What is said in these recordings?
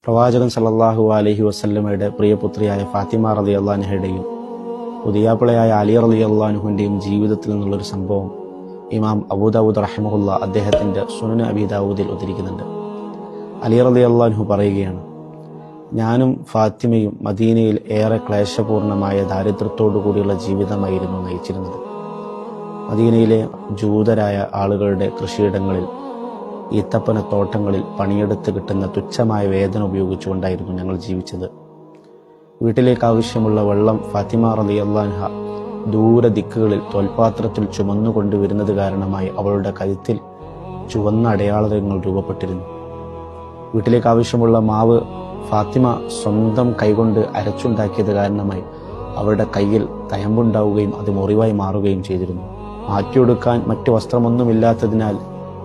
പ്രവാചകൻ സല്ലല്ലാഹു അലൈഹി വസല്ലമയുടെ പ്രിയപുത്രിയായ ഫാത്തിമ റളിയല്ലാഹു അൻഹയുടെയും പുതിയാപ്പിളയായ അലി റളിയല്ലാഹു അൻഹുവിന്റെയും ജീവിതത്തിൽ നിന്നുള്ളൊരു സംഭവം ഇമാം അബൂ ദാവൂദ് റഹിമഹുല്ലാ അദ്ദേഹത്തിന്റെ സുനൻ അബീ ദാവൂദിൽ ഉദ്ധരിക്കുന്നുണ്ട്. അലി റളിയല്ലാഹു അൻഹു പറയുകയാണ്, ഞാനും ഫാത്തിമയും മദീനയിൽ ഏറെ ക്ലേശപൂർണമായ ദാരിദ്ര്യത്തോടു കൂടിയുള്ള ജീവിതമായിരുന്നു നയിച്ചിരുന്നത്. മദീനയിലെ ജൂതരായ ആളുകളുടെ കൃഷിയിടങ്ങളിൽ, ഈത്തപ്പനത്തോട്ടങ്ങളിൽ പണിയെടുത്ത് കിട്ടുന്ന തുച്ഛമായ വേതന ഉപയോഗിച്ചുകൊണ്ടായിരുന്നു ഞങ്ങൾ ജീവിച്ചത്. വീട്ടിലേക്ക് ആവശ്യമുള്ള വെള്ളം ഫാത്തിമ റളിയല്ലാഹു അൻഹ ദൂര ദിക്കുകളിൽ തോൽപാത്രത്തിൽ ചുമന്നുകൊണ്ടുവരുന്നത് കാരണമായി അവളുടെ കഴുത്തിൽ ചുവന്ന അടയാളങ്ങൾ രൂപപ്പെട്ടിരുന്നു. വീട്ടിലേക്ക് ആവശ്യമുള്ള മാവ് ഫാത്തിമ സ്വന്തം കൈകൊണ്ട് അരച്ചുണ്ടാക്കിയത് കാരണമായി അവരുടെ കയ്യിൽ തയമ്പുണ്ടാവുകയും അത് മുറിവായി മാറുകയും ചെയ്തിരുന്നു. മാറ്റിയെടുക്കാൻ മറ്റു വസ്ത്രമൊന്നുമില്ലാത്തതിനാൽ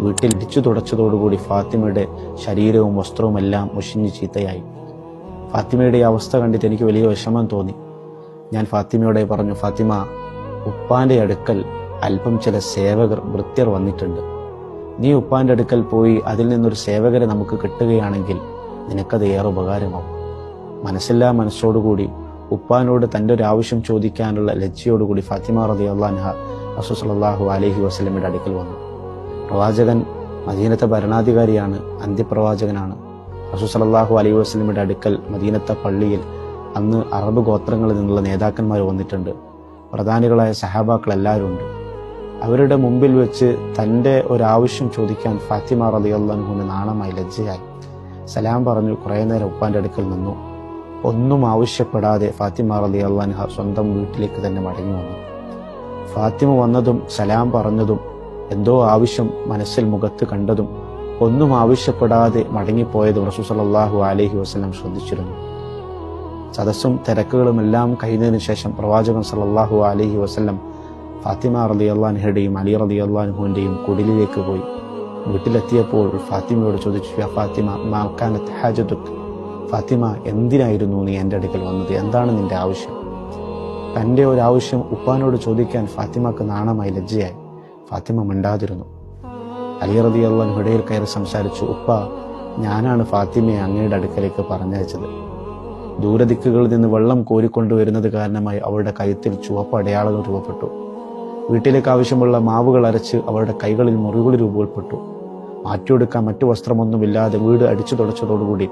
വീട്ടിൽ ഇടിച്ചു തുടച്ചതോടുകൂടി ഫാത്തിമയുടെ ശരീരവും വസ്ത്രവും എല്ലാം മുഷിഞ്ഞ് ചീത്തയായി. ഫാത്തിമയുടെ ഈ അവസ്ഥ കണ്ടിട്ട് എനിക്ക് വലിയ വിഷമം തോന്നി. ഞാൻ ഫാത്തിമയോടെ പറഞ്ഞു, ഫാത്തിമ, ഉപ്പാന്റെ അടുക്കൽ അല്പം ചില സേവകർ ഭൃത്യർ വന്നിട്ടുണ്ട്. നീ ഉപ്പാന്റെ അടുക്കൽ പോയി അതിൽ നിന്നൊരു സേവകരെ നമുക്ക് കിട്ടുകയാണെങ്കിൽ നിനക്കത് ഏറെ ഉപകാരമാവും. മനസ്സില്ലാ മനസ്സോടുകൂടി ഉപ്പാനോട് തൻ്റെ ഒരു ആവശ്യം ചോദിക്കാനുള്ള ലജ്ജയോടുകൂടി ഫാത്തിമ റളിയല്ലാഹു അൻഹ റസൂൽ സല്ലല്ലാഹു അലൈഹി വസല്ലമയുടെ അടുക്കൽ വന്നു. പ്രവാചകൻ മദീനത്തെ ഭരണാധികാരിയാണ്, അന്ത്യപ്രവാചകനാണ്. റസൂൽ സല്ലല്ലാഹു അലൈഹി വസല്ലമയുടെ അടുക്കൽ മദീനത്തെ പള്ളിയിൽ അന്ന് അറബ് ഗോത്രങ്ങളിൽ നിന്നുള്ള നേതാക്കന്മാർ വന്നിട്ടുണ്ട്. പ്രധാനികളായ സഹാബാക്കൾ എല്ലാവരും ഉണ്ട്. അവരുടെ മുമ്പിൽ വെച്ച് തൻ്റെ ഒരാവശ്യം ചോദിക്കാൻ ഫാത്തിമ റളിയല്ലാഹു അൻഹുവിന് നാണമായി, ലജ്ജയായി. സലാം പറഞ്ഞു കുറേ നേരം ഉപ്പാന്റെ അടുക്കൽ നിന്നു. ഒന്നും ആവശ്യപ്പെടാതെ ഫാത്തിമ റളിയല്ലാഹു അൻഹ സ്വന്തം വീട്ടിലേക്ക് തന്നെ മടങ്ങി വന്നു. ഫാത്തിമ വന്നതും സലാം പറഞ്ഞതും എന്തോ ആവശ്യം മനസ്സിൽ മുഖത്ത് കണ്ടതും ഒന്നും ആവശ്യപ്പെടാതെ മടങ്ങിപ്പോയതും റസൂൽ സല്ലല്ലാഹു അലൈഹി വസല്ലം ശ്രദ്ധിച്ചിരുന്നു. സദസ്സും തിരക്കുകളും എല്ലാം കഴിഞ്ഞതിന് ശേഷം പ്രവാചകൻ സല്ലല്ലാഹു അലൈഹി വസല്ലം ഫാത്തിമ റളിയല്ലാഹു അൻഹയുടെയും അലി റളിയല്ലാഹു അൻഹുവിന്റെയും കുടിലിലേക്ക് പോയി. വീട്ടിലെത്തിയപ്പോൾ ഫാത്തിമയോട് ചോദിച്ചു, യാ ഫാത്തിമ മാ കാനത് ഹാജതുക്, ഫാത്തിമ, എന്തിനായിരുന്നു നീ എൻ്റെ അടുക്കൽ വന്നത്? എന്താണ് നിന്റെ ആവശ്യം? തൻ്റെ ഒരു ആവശ്യം ഉപ്പാനോട് ചോദിക്കാൻ ഫാത്തിമക്ക് നാണമായി, ലജ്ജയായി. ഫാത്തിമ മിണ്ടാതിരുന്നു. അലി റളിയല്ലാഹു അൻഹു ഇടയിൽ കയറി സംസാരിച്ചു, ഉപ്പ, ഞാനാണ് ഫാത്തിമയെ അങ്ങയുടെ അടുക്കലേക്ക് പറഞ്ഞയച്ചത്. ദൂരദിക്കുകളിൽ നിന്ന് വെള്ളം കോരിക്കൊണ്ടുവരുന്നത് കാരണമായി അവളുടെ കഴുത്തിൽ ചുവപ്പ് അടയാളങ്ങൾ രൂപപ്പെട്ടു. വീട്ടിലേക്ക് ആവശ്യമുള്ള മാവുകൾ അരച്ച് അവളുടെ കൈകളിൽ മുറിവുകൾ രൂപപ്പെട്ടു. മാറ്റിയെടുക്കാൻ മറ്റു വസ്ത്രമൊന്നുമില്ലാതെ വീട് അടിച്ചു തുടച്ചതോടുകൂടി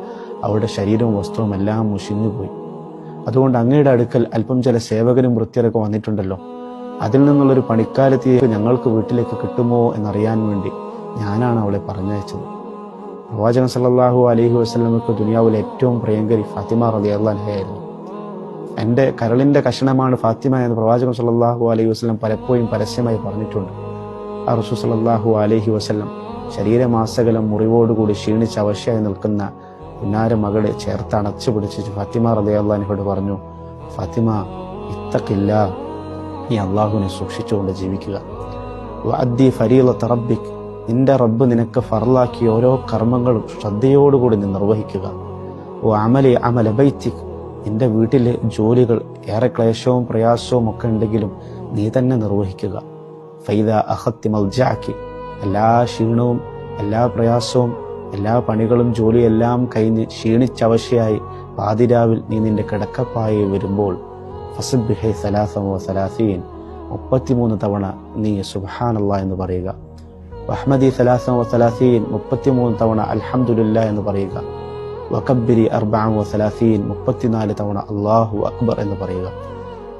അവളുടെ ശരീരവും വസ്ത്രവും എല്ലാം മുഷിഞ്ഞുപോയി. അതുകൊണ്ട് അങ്ങയുടെ അടുക്കൽ അല്പം ചില സേവകരും വൃത്യരൊക്കെ വന്നിട്ടുണ്ടല്ലോ, അതിൽ നിന്നുള്ളൊരു പണിക്കാരത്തിയെ ഞങ്ങൾക്ക് വീട്ടിലേക്ക് കിട്ടുമോ എന്നറിയാൻ വേണ്ടി ഞാനാണ് അവളെ പറഞ്ഞയച്ചത്. പ്രവാചകൻ സല്ലല്ലാഹു അലൈഹി വസല്ലമക്ക് ദുനിയാവിലെ ഏറ്റവും പ്രിയങ്കരി ഫാത്തിമ റളിയല്ലാഹു അൻഹയായിരുന്നു. എൻ്റെ കരളിൻ്റെ കഷണമാണ് ഫാത്തിമ എന്ന് പ്രവാചകൻ സല്ലല്ലാഹു അലൈഹി വസല്ലം പലപ്പോഴും പരസ്യമായി പറഞ്ഞിട്ടുണ്ട്. ആ റസൂൽ സല്ലല്ലാഹു അലൈഹി വസല്ലം ശരീരമാസകലം മുറിവോടുകൂടി ക്ഷീണിച്ച് അവശയായി നിൽക്കുന്ന പുന്നാര മകളെ ചേർത്ത് അണച്ചു പിടിച്ച് ഫാത്തിമ റളിയല്ലാഹു അൻഹയോട് പറഞ്ഞു, ഫാത്തിമ, ഇത്തഖില്ലാ, നീ അള്ളാഹുവിനെ സൂക്ഷിച്ചുകൊണ്ട് ജീവിക്കുക. വഅദ്ദി ഫരീളത റബ്ബിക്, നിന്റെ റബ്ബ് നിനക്ക് ഫർലാക്കിയ ഓരോ കർമ്മങ്ങളും ശ്രദ്ധയോടുകൂടി നീ നിർവഹിക്കുക. വഅമലി അമല ബൈതിക്, നിന്റെ വീട്ടിലെ ജോലികൾ ഏറെ ക്ലേശവും പ്രയാസവും ഒക്കെ ഉണ്ടെങ്കിലും നീ തന്നെ നിർവഹിക്കുക. ഫൈദാ അഖത്തി മൽജഅകി, എല്ലാ ക്ഷീണവും എല്ലാ പ്രയാസവും എല്ലാ പണികളും ജോലിയെല്ലാം കഴിഞ്ഞ് ക്ഷീണിച്ചവശയായി പാതിരാവിൽ നീ നിന്റെ കിടക്കപ്പായി വരുമ്പോൾ ഫസബ്ബിഹി 33, 33 തവണ നീ സുബ്ഹാനല്ലാഹ് എന്ന് പറയുക. വഹ്മദി 33, 33 തവണ അൽഹംദുലില്ലാഹ് എന്ന് പറയുക. വകബ്ബിരി 34, 34 തവണ അല്ലാഹു അക്ബർ എന്ന് പറയുക.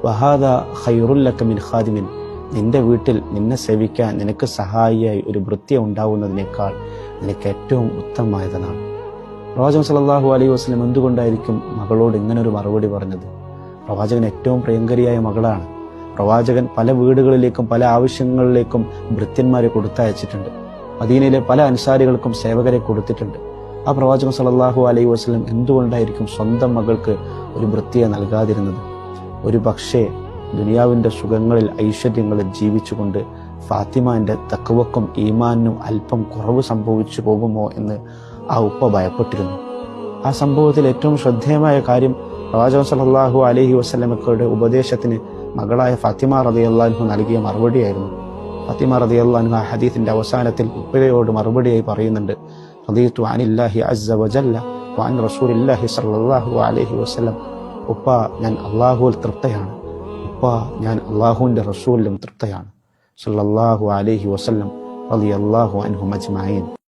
വഹാദാ ഖൈറുൽ ലക മിൻ ഖാദിമിൻ, നിന്റെ വീട്ടിൽ നിന്നെ സേവിക്കാൻ നിനക്ക് സഹായിയായി ഒരു ഭൃത്യ ഉണ്ടാവുന്നതിനേക്കാൾ നിനക്ക് ഏറ്റവും ഉത്തമമായതാണ്. പ്രവാചകൻ സല്ലല്ലാഹു അലൈഹി വസല്ലം എന്തുകൊണ്ടായിരിക്കും മകളോട് ഇങ്ങനൊരു മറുപടി പറഞ്ഞത്? പ്രവാചകൻ ഏറ്റവും പ്രിയങ്കരിയായ മകളാണ്. പ്രവാചകൻ പല വീടുകളിലേക്കും പല ആവശ്യങ്ങളിലേക്കും ഭൃത്യന്മാരെ കൊടുത്തയച്ചിട്ടുണ്ട്. മദീനയിലെ പല അൻസാരികൾക്കും സേവകരെ കൊടുത്തിട്ടുണ്ട്. ആ പ്രവാചകൻ സല്ലല്ലാഹു അലൈഹി വസല്ലം എന്തുകൊണ്ടായിരിക്കും സ്വന്തം മകൾക്ക് ഒരു ഭൃത്യയെ നൽകാതിരുന്നത്? ഒരു പക്ഷേ ദുനിയാവിൻ്റെ സുഖങ്ങളിൽ ഐശ്വര്യങ്ങളിൽ ജീവിച്ചുകൊണ്ട് ഫാത്തിമാന്റെ തഖ്വക്കും ഈമാനും അല്പം കുറവ് സംഭവിച്ചു പോകുമോ എന്ന് ആ ഉപ്പ ഭയപ്പെട്ടിരുന്നു. ആ സംഭവത്തിൽ ഏറ്റവും ശ്രദ്ധേയമായ കാര്യം പ്രവാചകൻ സല്ലല്ലാഹു അലൈഹി വസല്ലമയുടെ ഉപദേശത്തിന് മകളായ ഫാത്തിമ റളിയല്ലാഹു അൻഹ നൽകിയ മറുപടിയായിരുന്നു. ഫാത്തിമ റളിയല്ലാഹു അൻഹ ഹദീസിന്റെ അവസാനത്തിൽ ഉപ്പയോട് മറുപടിയായി പറയുന്നുണ്ട്, റളിതു അനില്ലാഹി അസ്സ വജല്ല വഅൻ റസൂലില്ലാഹി സ്വല്ലല്ലാഹു അലൈഹി വസല്ലം, ഉപ്പ ഞാൻ അള്ളാഹുവിൽ തൃപ്തയാണ്, ഉപ്പ ഞാൻ അള്ളാഹുവിൻ്റെ റസൂലിലും തൃപ്തയാണ്. സല്ലല്ലാഹു അലൈഹി വസല്ലം റളിയല്ലാഹു അൻഹും അജ്മഈൻ.